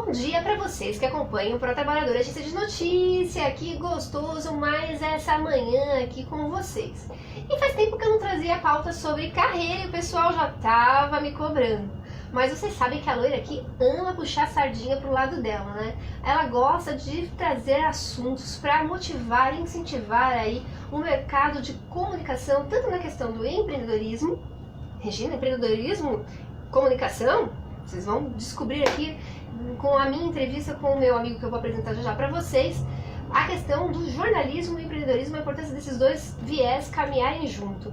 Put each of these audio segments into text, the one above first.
bom dia para vocês que acompanham Pro Trabalhador Agência de Notícia. Que gostoso mais essa manhã aqui com vocês. E faz tempo que eu não trazia pauta sobre carreira e o pessoal já tava me cobrando. Mas vocês sabem que a loira aqui ama puxar sardinha pro lado dela, né? Ela gosta de trazer assuntos para motivar e incentivar aí o mercado de comunicação, tanto na questão do empreendedorismo. Regina, empreendedorismo, comunicação? Vocês vão descobrir aqui com a minha entrevista com o meu amigo que eu vou apresentar já para vocês, a questão do jornalismo e empreendedorismo, a importância desses dois viés caminharem junto.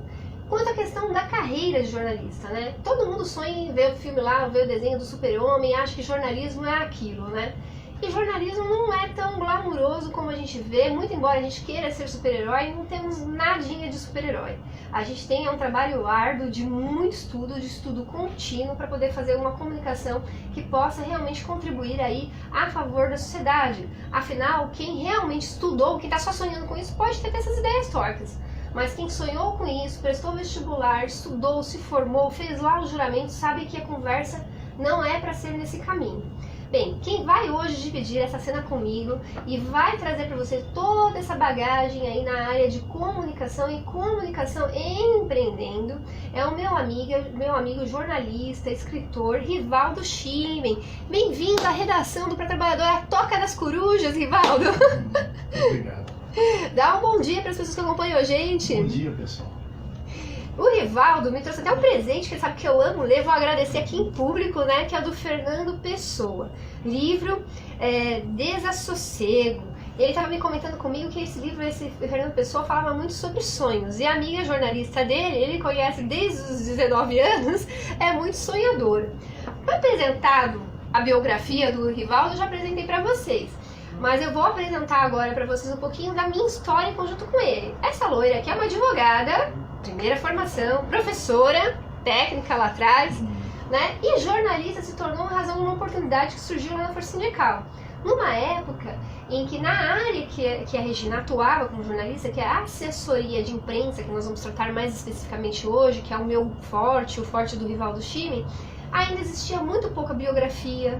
Quanto à questão da carreira de jornalista, né? Todo mundo sonha em ver o filme lá, ver o desenho do super-homem, acha que jornalismo é aquilo, né? E jornalismo não é tão glamuroso como a gente vê, muito embora a gente queira ser super-herói, não temos nadinha de super-herói. A gente tem um trabalho árduo de muito estudo, de estudo contínuo, para poder fazer uma comunicação que possa realmente contribuir aí a favor da sociedade. Afinal, quem realmente estudou, quem está só sonhando com isso, pode ter essas ideias tortas. Mas quem sonhou com isso, prestou vestibular, estudou, se formou, fez lá o juramento, sabe que a conversa não é para ser nesse caminho. Bem, quem vai hoje dividir essa cena comigo e vai trazer para você toda essa bagagem aí na área de comunicação e comunicação empreendendo é o meu amigo jornalista, escritor, Rivaldo Schimen. Bem-vindo à redação do Pro Trabalhador, a Toca das Corujas, Rivaldo. Obrigado. Dá um bom dia para as pessoas que acompanham a gente. Bom dia, pessoal. O Rivaldo me trouxe até um presente que ele sabe que eu amo ler, vou agradecer aqui em público, né, que é o do Fernando Pessoa. Livro Desassossego. Ele estava me comentando comigo que esse livro, esse Fernando Pessoa, falava muito sobre sonhos. E a amiga jornalista dele, ele conhece desde os 19 anos, é muito sonhadora. Apresentado a biografia do Rivaldo, eu já apresentei para vocês. Mas eu vou apresentar agora para vocês um pouquinho da minha história em conjunto com ele. Essa loira aqui é uma advogada, primeira formação, professora, técnica lá atrás, né? E jornalista se tornou em razão de uma oportunidade que surgiu lá na Força Sindical. Numa época em que na área que a Regina atuava como jornalista, que é a assessoria de imprensa, que nós vamos tratar mais especificamente hoje, que é o meu forte, o forte do Rivaldo Schimen, ainda existia muito pouca biografia.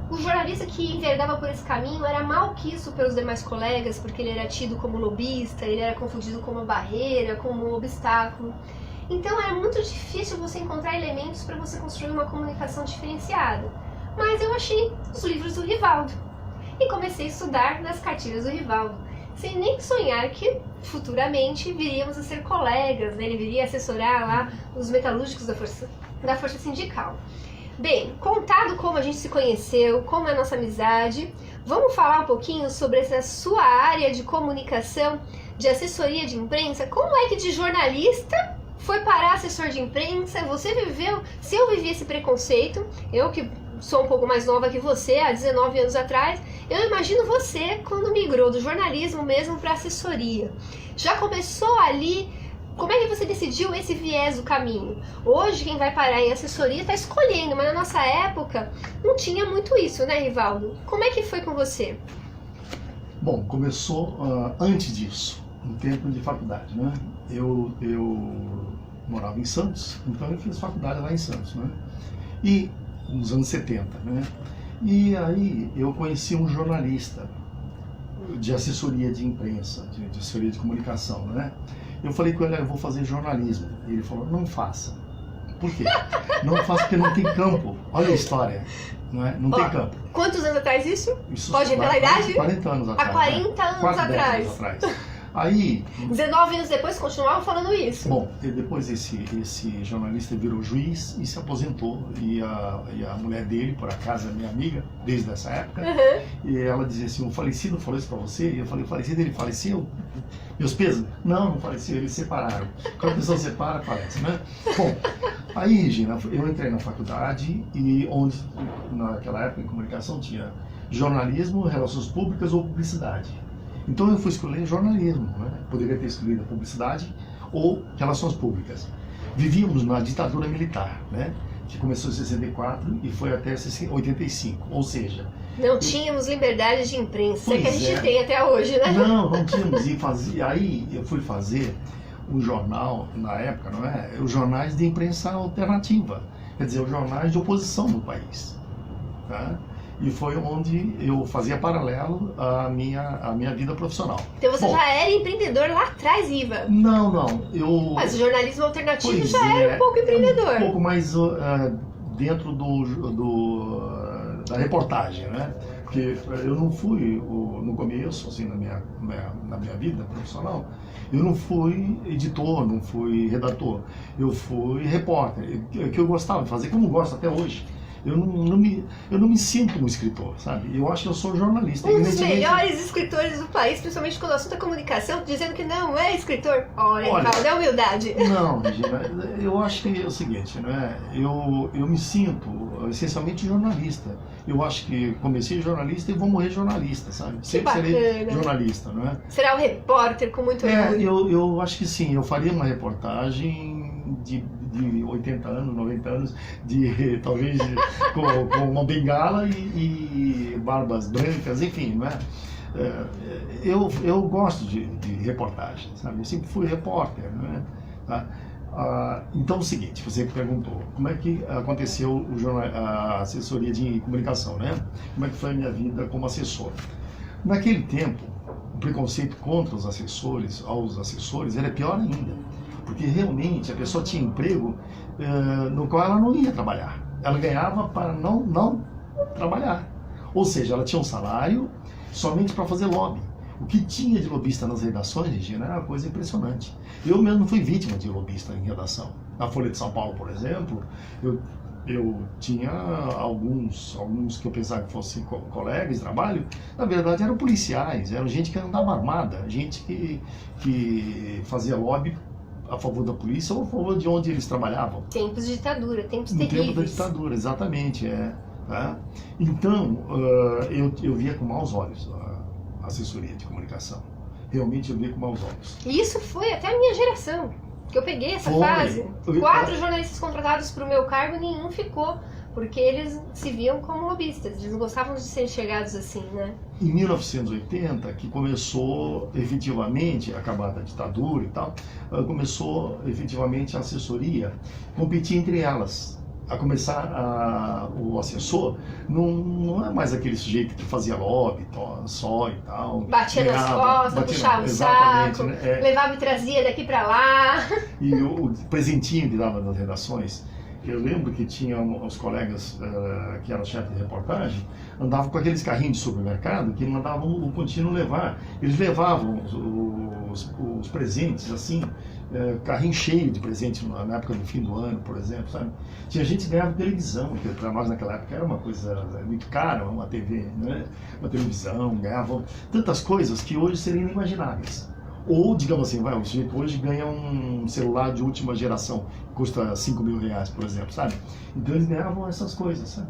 O jornalista que enverdava por esse caminho era malquisto pelos demais colegas, porque ele era tido como lobista, ele era confundido como barreira, como obstáculo. Então era muito difícil você encontrar elementos para você construir uma comunicação diferenciada. Mas eu achei os livros do Rivaldo e comecei a estudar nas cartilhas do Rivaldo, sem nem sonhar que futuramente viríamos a ser colegas, né? Ele viria assessorar lá os metalúrgicos da Força Sindical. Bem, contado como a gente se conheceu, como é a nossa amizade, vamos falar um pouquinho sobre essa sua área de comunicação, de assessoria de imprensa. Como é que de jornalista foi parar assessor de imprensa? Você viveu, se eu vivi esse preconceito, eu que sou um pouco mais nova que você, há 19 anos atrás, eu imagino você quando migrou do jornalismo mesmo para assessoria. Já começou ali. Como é que você decidiu esse viés do caminho? Hoje, quem vai parar em assessoria está escolhendo, mas na nossa época não tinha muito isso, né, Rivaldo? Como é que foi com você? Bom, começou antes disso, no tempo de faculdade, né? Eu morava em Santos, então eu fiz faculdade lá em Santos, né? E nos anos 70, né? E aí eu conheci um jornalista de assessoria de imprensa, de assessoria de comunicação, né? Eu falei com ele, eu vou fazer jornalismo. E ele falou, não faça. Por quê? Não faça porque não tem campo. Olha a história, não é? Não tem campo. Quantos anos atrás isso? Isso pode revelar a idade? 40 anos atrás. Há 40 anos atrás. Aí, 19 anos depois continuavam falando isso. Bom, depois esse jornalista virou juiz e se aposentou. E a mulher dele, por acaso, é minha amiga, desde essa época. E ela dizia assim, o falecido falou isso pra você? E eu falei, o falecido, ele faleceu? Meus pesos? Não faleceu, eles separaram. Quando a pessoa separa, falece, né? Bom, aí, Regina, eu entrei na faculdade e onde, naquela época, em comunicação, tinha jornalismo, relações públicas ou publicidade. Então eu fui escolher jornalismo, né? Poderia ter escolhido publicidade ou relações públicas. Vivíamos na ditadura militar, né? Que começou em 64 e foi até 85, ou seja... Não tínhamos liberdade de imprensa, que a gente tem até hoje, né? Não tínhamos. E aí eu fui fazer um jornal, na época, não é? Os jornais de imprensa alternativa, quer dizer, os jornais de oposição no país, tá? E foi onde eu fazia paralelo à minha vida profissional. Então você já era empreendedor lá atrás, Iva? Não. Mas o jornalismo alternativo Pois já era um pouco empreendedor. Um pouco mais dentro da reportagem, né? Porque eu não fui, no começo, assim, na minha vida profissional, eu não fui editor, não fui redator, eu fui repórter, que eu gostava de fazer, como gosto até hoje. Eu não me sinto um escritor, sabe? Eu acho que eu sou jornalista. Um dos melhores escritores do país, principalmente quando o assunto é comunicação, dizendo que não é escritor. Olha, fala da humildade. Não, Regina, eu acho que é o seguinte, né? Eu me sinto essencialmente jornalista. Eu acho que comecei jornalista e vou morrer jornalista, sabe? Sempre serei jornalista, não é? Será um repórter com muito orgulho. Eu acho que sim, eu faria uma reportagem de 80 anos, 90 anos, talvez com uma bengala e barbas brancas, enfim, não é? Eu gosto de reportagem, sabe? Eu sempre fui repórter, não é? Tá? Então é o seguinte, você perguntou, como é que aconteceu a assessoria de comunicação, né? Como é que foi a minha vida como assessor? Naquele tempo, o preconceito contra os assessores, aos assessores, era pior ainda. Porque realmente a pessoa tinha emprego no qual ela não ia trabalhar. Ela ganhava para não trabalhar. Ou seja, ela tinha um salário somente para fazer lobby. O que tinha de lobista nas redações, Regina, era uma coisa impressionante. Eu mesmo fui vítima de lobista em redação. Na Folha de São Paulo, por exemplo, eu tinha alguns que eu pensava que fossem colegas de trabalho, na verdade eram policiais, eram gente que andava armada, gente que fazia lobby a favor da polícia ou a favor de onde eles trabalhavam. Tempos de ditadura, tempos terríveis. No tempo da ditadura, exatamente. Tá? Então, eu via com maus olhos a assessoria de comunicação. Realmente eu via com maus olhos. E isso foi até a minha geração, que eu peguei essa fase. 4 jornalistas contratados para o meu cargo, nenhum ficou, porque eles se viam como lobistas, eles não gostavam de ser enxergados assim, né? Em 1980, que começou efetivamente, acabada a ditadura e tal, começou efetivamente a assessoria competir entre elas. A começar o assessor não é mais aquele sujeito que fazia lobby só e tal. Batia nas costas, puxava o saco, né? Levava e trazia daqui para lá. E o presentinho que dava nas redações. Eu lembro que tinha uns colegas que eram chefes de reportagem, andavam com aqueles carrinhos de supermercado que mandavam o contínuo levar. Eles levavam os presentes, assim, carrinho cheio de presente na época do fim do ano, por exemplo, sabe? Tinha gente que ganhava televisão, que para nós naquela época era uma coisa muito cara, uma TV, né? Uma televisão, ganhavam tantas coisas que hoje seriam inimagináveis. Ou, digamos assim, o sujeito hoje ganha um celular de última geração, que custa R$5.000, por exemplo, sabe? Então eles ganhavam essas coisas, sabe?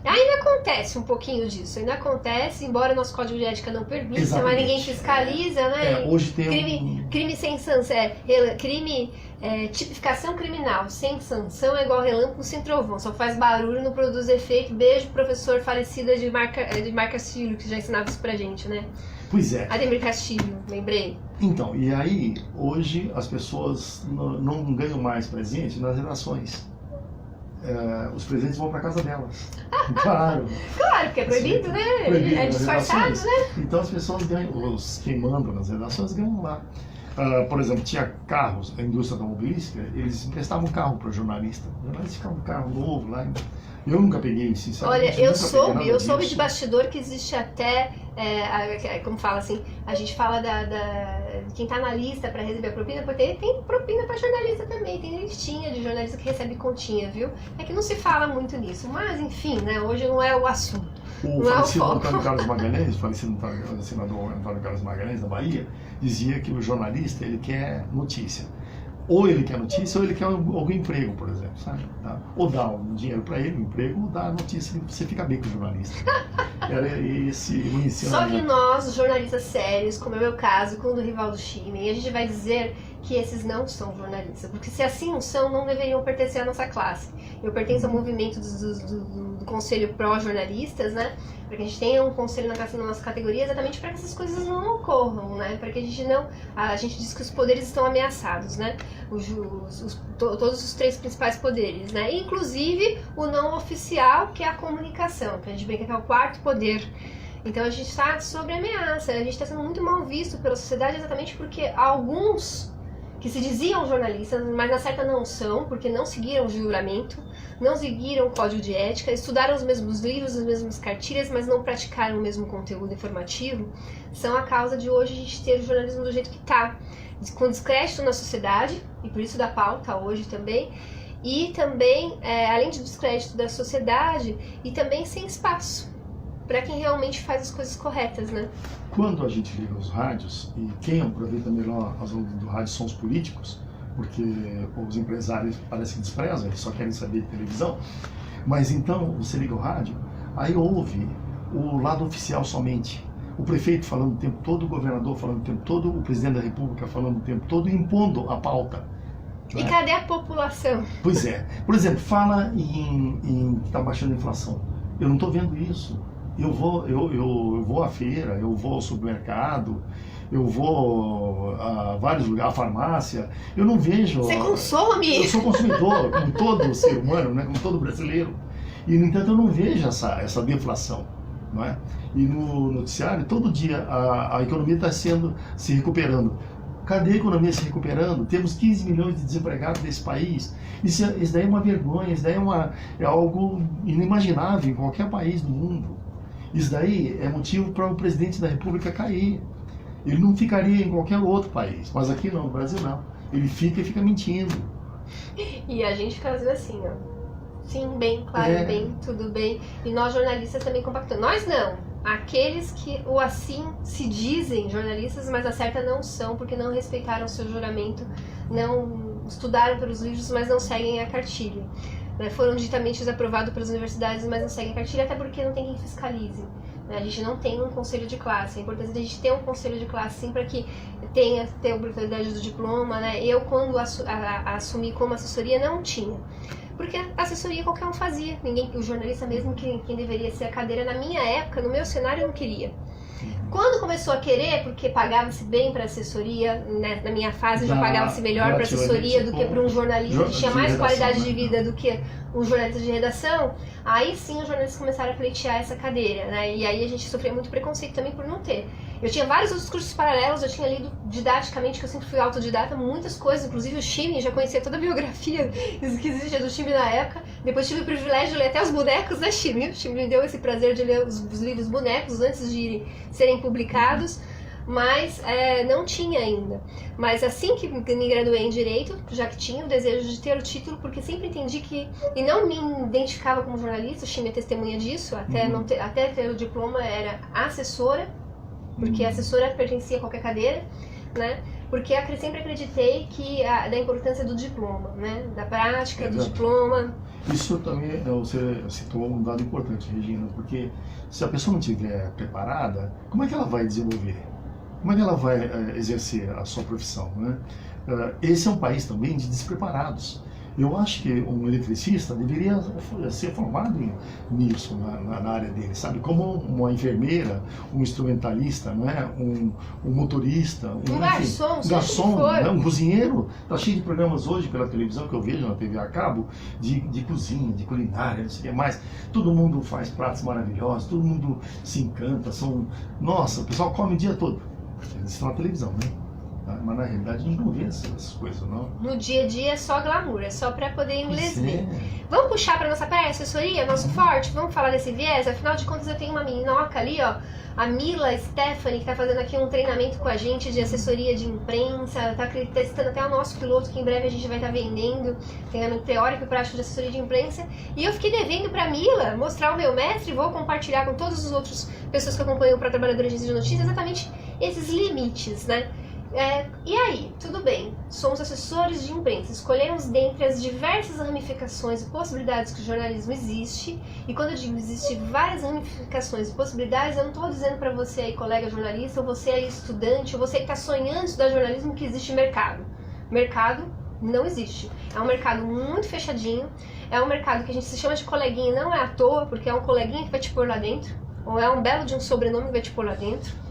Ainda acontece um pouquinho disso, ainda acontece, embora o nosso código de ética não permita, exatamente. Mas ninguém fiscaliza, né? Hoje tem crime sem sanção, tipificação criminal sem sanção é igual relâmpago sem trovão, só faz barulho, não produz efeito. Beijo, professor falecida de Mar Castilho, que já ensinava isso pra gente, né? Pois é. Ademir Castilho, lembrei. Então, e aí, hoje as pessoas não ganham mais presente nas redações. Os presentes vão para casa delas. Claro. Claro, porque é proibido, né? Proibido é disfarçado, né? Então as pessoas ganham, quem mandam nas redações ganham lá. Por exemplo, tinha carros, a indústria automobilística, eles emprestavam carro para o jornalista. O jornalista ficava um carro novo lá. Eu nunca peguei, sinceramente. Olha, eu soube de bastidor que existe até, como fala assim, a gente fala de quem está na lista para receber a propina, porque tem propina para jornalista também, tem listinha de jornalista que recebe continha, viu? É que não se fala muito nisso, mas enfim, né, hoje não é o assunto. O falecido Antônio Carlos Magalhães, o senador Antônio Carlos Magalhães, da Bahia, dizia que o jornalista, ele quer notícia. Ou ele quer notícia, ou ele quer algum emprego, por exemplo, sabe? Tá? Ou dá um dinheiro para ele, um emprego, ou dá a notícia que você fica bem com o jornalista. Era esse o ensino. Só que nós, jornalistas sérios, como é o meu caso, com o do Rivaldo Schimen, a gente vai dizer que esses não são jornalistas, porque se assim não são, não deveriam pertencer à nossa classe. Eu pertenço ao movimento do Conselho Pró-Jornalistas, né? Para que a gente tenha um conselho na nossa categoria, exatamente para que essas coisas não ocorram, né? Para que a gente não... A gente diz que os poderes estão ameaçados, né? Todos os 3 principais poderes, né? Inclusive o não oficial, que é a comunicação, que a gente brinca que é o 4º poder. Então a gente está sob ameaça, a gente está sendo muito mal visto pela sociedade, exatamente porque alguns que se diziam jornalistas, mas na certa não são, porque não seguiram o juramento, não seguiram o código de ética, estudaram os mesmos livros, as mesmas cartilhas, mas não praticaram o mesmo conteúdo informativo, são a causa de hoje a gente ter o jornalismo do jeito que está, com descrédito na sociedade, e por isso da pauta hoje também, e também, além de descrédito da sociedade, e também sem espaço para quem realmente faz as coisas corretas, né? Quando a gente liga os rádios, e quem aproveita melhor as ondas do rádio são os políticos, porque os empresários parecem que desprezam, eles só querem saber de televisão, mas então você liga o rádio, aí ouve o lado oficial somente. O prefeito falando o tempo todo, o governador falando o tempo todo, o presidente da república falando o tempo todo, impondo a pauta. E cadê a população? Pois é. Por exemplo, fala em que está baixando a inflação. Eu não estou vendo isso. Eu vou à feira, eu vou ao supermercado, eu vou a vários lugares, à farmácia, eu não vejo... Você consome? Eu sou consumidor, como todo ser humano, né, como todo brasileiro. E, no entanto, eu não vejo essa deflação. Não é? E no noticiário, todo dia, a economia está se recuperando. Cadê a economia se recuperando? Temos 15 milhões de desempregados nesse país. Isso daí é uma vergonha, isso daí é algo inimaginável em qualquer país do mundo. Isso daí é motivo para o presidente da República cair. Ele não ficaria em qualquer outro país, mas aqui não, no Brasil não. Ele fica mentindo. E a gente fica fazendo assim, ó. Sim, bem, claro, bem, tudo bem. E nós jornalistas também compactando. Nós não. Aqueles que o assim se dizem jornalistas, mas a certa não são, porque não respeitaram o seu juramento, não estudaram pelos livros, mas não seguem a cartilha. Foram digitamente aprovados pelas universidades, mas não seguem a cartilha, até porque não tem quem fiscalize. A gente não tem um conselho de classe. É importante a gente ter um conselho de classe, sim, para que tenha a obrigatoriedade do diploma, né? Eu, quando assumi como assessoria, não tinha. Porque a assessoria qualquer um fazia. Ninguém, o jornalista mesmo, quem deveria ser a cadeira, na minha época, no meu cenário, eu não queria. Quando começou a querer, porque pagava-se bem para assessoria, né? Na minha fase já pagava-se melhor para assessoria do que para um jornalista que tinha mais qualidade de vida do que um jornalista de redação, aí sim os jornalistas começaram a pleitear essa cadeira, né? E aí a gente sofria muito preconceito também por não ter. Eu tinha vários outros cursos paralelos, eu tinha lido didaticamente, que eu sempre fui autodidata, muitas coisas, inclusive o Chime, já conhecia toda a biografia que existia do Chime na época. Depois tive o privilégio de ler até os bonecos da Chime. O Chime me deu esse prazer de ler os livros bonecos antes de serem publicados, mas não tinha ainda. Mas assim que me graduei em Direito, já que tinha o desejo de ter o título, porque sempre entendi que, e não me identificava como jornalista, o Chime é testemunha disso, até ter o diploma era assessora, porque a assessora pertencia a qualquer cadeira, né? Porque sempre acreditei da importância do diploma, né? Da prática, do diploma. Isso também, você citou um dado importante, Regina, porque se a pessoa não estiver preparada, como é que ela vai desenvolver? Como é que ela vai exercer a sua profissão, né? Esse é um país também de despreparados. Eu acho que um eletricista deveria ser formado nisso, na área dele, sabe? Como uma enfermeira, um instrumentalista, não é? Um motorista, um garçom, né? Um cozinheiro. Está cheio de programas hoje pela televisão que eu vejo na TV a cabo, de cozinha, de culinária, não sei o que mais. Todo mundo faz pratos maravilhosos, todo mundo se encanta. Nossa, o pessoal come o dia todo. Eles estão na televisão, né? Mas na realidade a gente não vê essas coisas, não. No dia a dia é só glamour, é só pra poder inglês ver. Vamos puxar pra nossa praia, assessoria, nosso forte? Vamos falar desse viés? Afinal de contas eu tenho uma meninoca ali, ó, a Mila Stephanie, que tá fazendo aqui um treinamento com a gente de assessoria de imprensa, tá testando até o nosso piloto, que em breve a gente vai estar vendendo, treinamento teórico e prático de assessoria de imprensa. E eu fiquei devendo pra Mila mostrar o meu mestre, vou compartilhar com todas as outras pessoas que acompanham para Trabalhadores de Notícias exatamente esses limites, né? E aí, tudo bem, somos assessores de imprensa, escolhemos dentre as diversas ramificações e possibilidades que o jornalismo existe, e quando eu digo existe várias ramificações e possibilidades, eu não estou dizendo para você aí, colega jornalista, ou você aí estudante, ou você que está sonhando estudar jornalismo, que existe mercado. mercado não existe. É um mercado muito fechadinho, é um mercado que a gente se chama de coleguinha, não é à toa, porque é um coleguinha que vai te pôr lá dentro, ou é um belo de um sobrenome que vai te pôr lá dentro.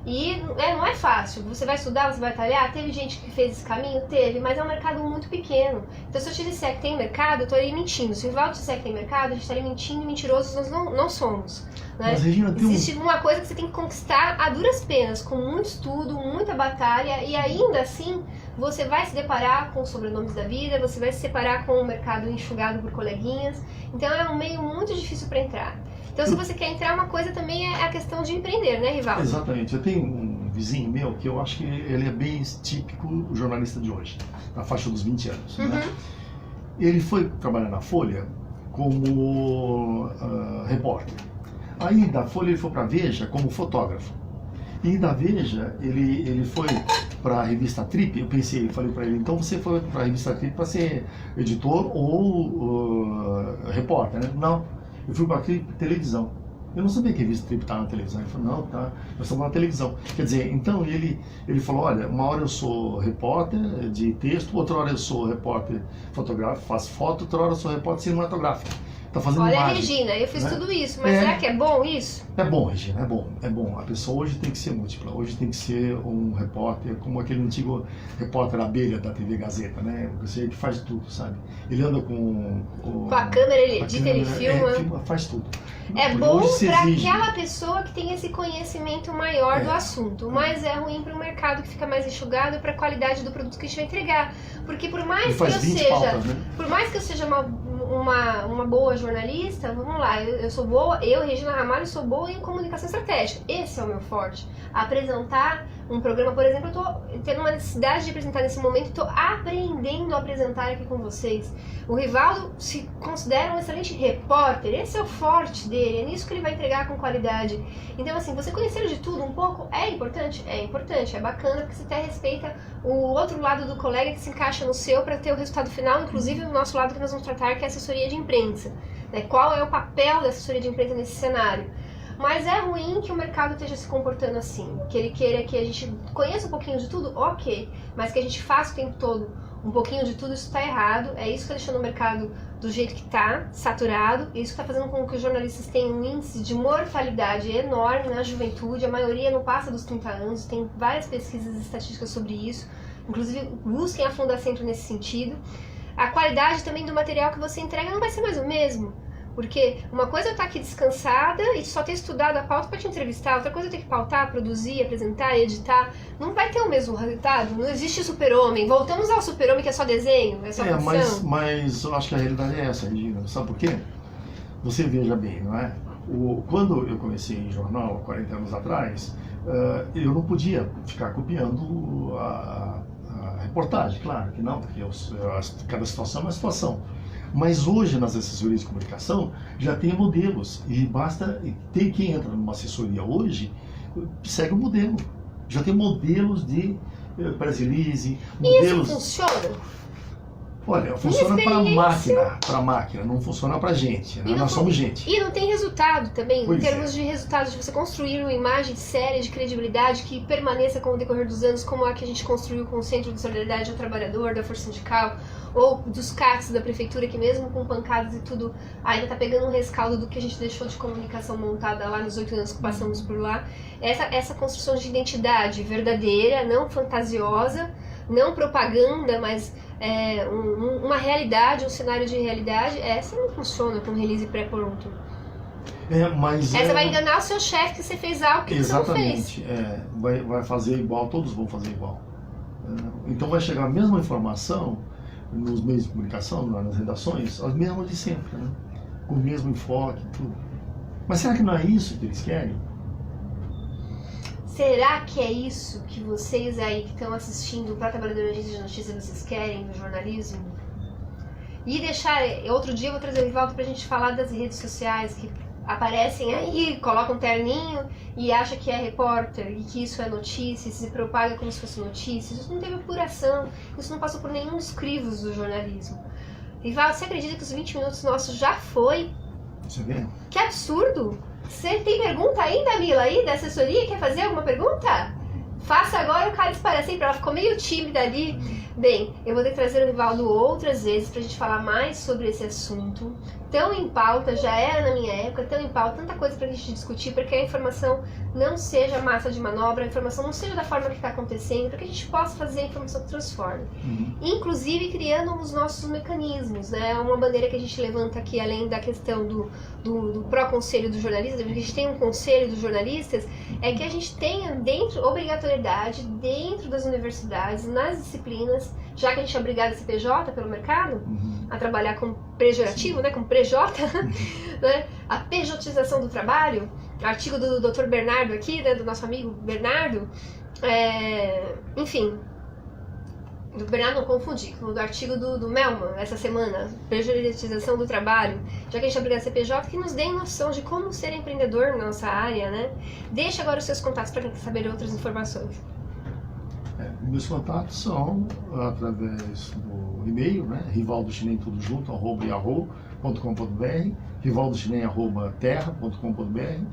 E não é fácil, você vai estudar, você vai batalhar, teve gente que fez esse caminho? Teve, mas é um mercado muito pequeno. Então se eu te disser que tem mercado, eu tô ali mentindo. Se o Rivaldo disser que tem mercado, a gente tá ali mentindo e mentirosos nós não somos. Né? Mas, Regina, existe uma coisa que você tem que conquistar a duras penas, com muito estudo, muita batalha, e ainda assim você vai se deparar com os sobrenomes da vida, você vai se deparar com o mercado enxugado por coleguinhas. Então é um meio muito difícil para entrar. Então se você quer entrar, uma coisa também é a questão de empreender, né, Rivaldo? Exatamente. Eu tenho um vizinho meu que eu acho que ele é bem típico jornalista de hoje, na faixa dos 20 anos. Né? Ele foi trabalhar na Folha como repórter. Aí da Folha ele foi para a Veja como fotógrafo. E da Veja ele foi para a revista Trip. Eu falei para ele, então você foi para a revista Trip para ser editor ou repórter, né? Não, eu fui para a televisão. Eu não sabia que a revista Trip estava na televisão. Ele falou, não, tá, nós estamos na televisão. Quer dizer, então ele falou, olha, uma hora eu sou repórter de texto, outra hora eu sou repórter fotográfico, faço foto, outra hora eu sou repórter cinematográfico. Tá fazendo olha, imagem, Regina, eu fiz né? tudo isso, mas será que é bom isso? É bom, Regina, é bom. A pessoa hoje tem que ser múltipla. Hoje tem que ser um repórter, como aquele antigo repórter abelha da TV Gazeta, né? Você que faz tudo, sabe? Ele anda com a câmera, ele edita, ele filma. Faz tudo. É Porque bom hoje para exige. aquela pessoa que tem esse conhecimento maior do assunto, mas é ruim para o mercado que fica mais enxugado e para a qualidade do produto que a gente vai entregar. Porque por mais que eu seja, pautas, né? por mais que eu seja uma boa jornalista, vamos lá, eu sou boa, Regina Ramalho, sou boa em comunicação estratégica. Esse é o meu forte. Apresentar um programa, por exemplo, eu tô tendo uma necessidade de apresentar nesse momento, estou aprendendo a apresentar aqui com vocês. O Rivaldo se considera um excelente repórter, esse é o forte dele, é nisso que ele vai entregar com qualidade. Então assim, você conhecer de tudo um pouco é importante, é bacana, porque você até respeita o outro lado do colega que se encaixa no seu para ter o resultado final, inclusive o nosso lado que nós vamos tratar, que é a assessoria de imprensa. Né? Qual é o papel da assessoria de imprensa nesse cenário? Mas é ruim que o mercado esteja se comportando assim, que ele queira que a gente conheça um pouquinho de tudo, ok, mas que a gente faça o tempo todo um pouquinho de tudo, isso está errado, é isso que está deixando o mercado do jeito que está, saturado, isso está fazendo com que os jornalistas tenham um índice de mortalidade enorme na juventude, a maioria não passa dos 30 anos, tem várias pesquisas e estatísticas sobre isso, inclusive busquem a Fundacentro nesse sentido. A qualidade também do material que você entrega não vai ser mais o mesmo. Porque uma coisa é eu estar aqui descansada e só ter estudado a pauta para te entrevistar, outra coisa é eu ter que pautar, produzir, apresentar, editar. Não vai ter o mesmo resultado, não existe super-homem. Voltamos ao super-homem que é só desenho, é só ficção. Mas eu acho que a realidade é essa, Regina. Sabe por quê? Você veja bem, não é? Quando eu comecei em jornal, 40 anos atrás, eu não podia ficar copiando a reportagem, claro que não, porque cada situação é uma situação. Mas hoje, nas assessorias de comunicação, já tem modelos. E basta ter quem entra numa assessoria hoje, segue o modelo. Já tem modelos de Brasilize, modelos... E isso funciona? Olha, funciona para máquina, não funciona para gente, né? Nós somos gente. E não tem resultado também, pois em termos de resultados, de você construir uma imagem séria, de credibilidade, que permaneça com o decorrer dos anos, como a que a gente construiu com o Centro de Solidariedade ao Trabalhador, da Força Sindical, ou dos CACs da Prefeitura, que mesmo com pancadas e tudo, ainda tá pegando um rescaldo do que a gente deixou de comunicação montada lá nos 8 anos que passamos por lá. Essa construção de identidade verdadeira, não fantasiosa, não propaganda, mas uma realidade, um cenário de realidade, essa não funciona com release pré-pronto. Essa vai enganar o seu chefe que você fez algo que você não fez. Exatamente, vai fazer igual, todos vão fazer igual. Então vai chegar a mesma informação nos meios de comunicação, nas redações, as mesmas de sempre, né? Com o mesmo enfoque, tudo. Mas será que não é isso que eles querem? Será que é isso que vocês aí que estão assistindo para Trabalhador de Agência de Notícias vocês querem no jornalismo? E deixar, outro dia eu vou trazer o Rivaldo pra gente falar das redes sociais que aparecem aí, colocam um terninho e acha que é repórter e que isso é notícia, se propaga como se fosse notícia. Isso não teve apuração, isso não passou por nenhum dos crivos do jornalismo. Rivaldo, você acredita que os 20 minutos nossos já foi? Você vê? Que absurdo! Você tem pergunta ainda, Mila, aí da assessoria? Quer fazer alguma pergunta? Faça agora, o cara dispara sempre, ela ficou meio tímida ali. Bem, eu vou ter que trazer o Rivaldo outras vezes pra gente falar mais sobre esse assunto. Tão em pauta, já era na minha época, tão em pauta, tanta coisa pra gente discutir, para que a informação não seja massa de manobra, a informação não seja da forma que está acontecendo, para que a gente possa fazer a informação que transforme. Inclusive criando os nossos mecanismos, né? Uma bandeira que a gente levanta aqui, além da questão do pró-conselho dos jornalistas, porque a gente tem um conselho dos jornalistas, é que a gente tenha obrigatoriedade dentro das universidades, nas disciplinas, já que a gente é obrigado a ser PJ pelo mercado, a trabalhar com pejorativo, né, com PJ, né, a pejotização do trabalho, artigo do Dr. Bernardo aqui, né, do nosso amigo Bernardo, enfim, do Bernardo não confundi, com o artigo do Melman, essa semana, pejotização do trabalho, já que a gente é obrigado a ser PJ, que nos dê noção de como ser empreendedor na nossa área, né. Deixa agora os seus contatos para quem quer saber outras informações. Meus contatos são através do e-mail, né? rivaldochinem tudo junto, @yahoo.com.br, rivaldochinem@terra.com.br,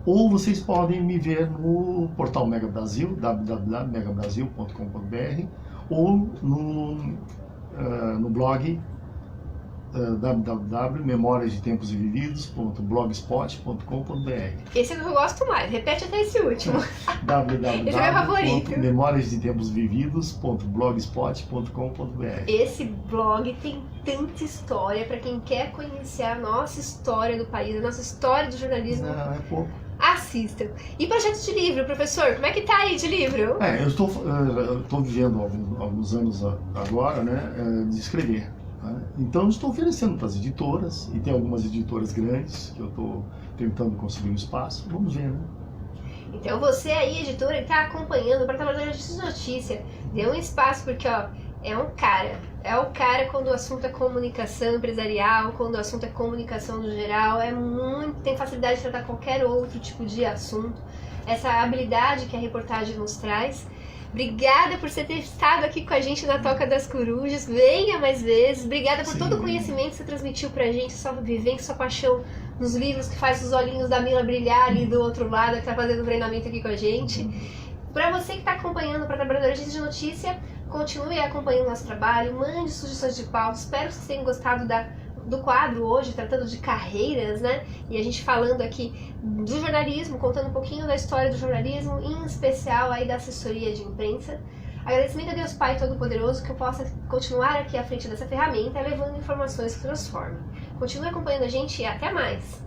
ou vocês podem me ver no portal Mega Brasil, www.megabrasil.com.br, ou no blog www.memoriasdetemposvividos.blogspot.com.br. Esse é o que eu gosto mais, repete até esse último. Esse é meu favorito. www.memoriasdetemposvividos.blogspot.com.br. Esse blog tem tanta história para quem quer conhecer a nossa história do país, a nossa história do jornalismo. Não, é pouco. Assistam. E projeto de livro, professor? Como é que tá aí de livro? Eu estou vivendo alguns anos agora, né, de escrever. Então estou oferecendo para as editoras, e tem algumas editoras grandes que eu estou tentando conseguir um espaço. Vamos ver, né? Então você aí, editora, que está acompanhando para trabalhar de notícia, dê um espaço, porque ó, é o cara quando o assunto é comunicação empresarial, quando o assunto é comunicação no geral, tem facilidade de tratar qualquer outro tipo de assunto. Essa habilidade que a reportagem nos traz. Obrigada por você ter estado aqui com a gente na Toca das Corujas. Venha mais vezes. Obrigada por todo o conhecimento que você transmitiu pra gente, sua vivência, sua paixão nos livros, que faz os olhinhos da Mila brilhar ali do outro lado, que tá fazendo o treinamento aqui com a gente. Pra você que tá acompanhando para Trabalhadores de Notícia, continue acompanhando o nosso trabalho, mande sugestões de pauta. Espero que vocês tenham gostado do quadro hoje, tratando de carreiras, né? E a gente falando aqui do jornalismo, contando um pouquinho da história do jornalismo, em especial aí da assessoria de imprensa. Agradecimento a Deus Pai Todo-Poderoso que eu possa continuar aqui à frente dessa ferramenta, levando informações que transformam. Continue acompanhando a gente e até mais!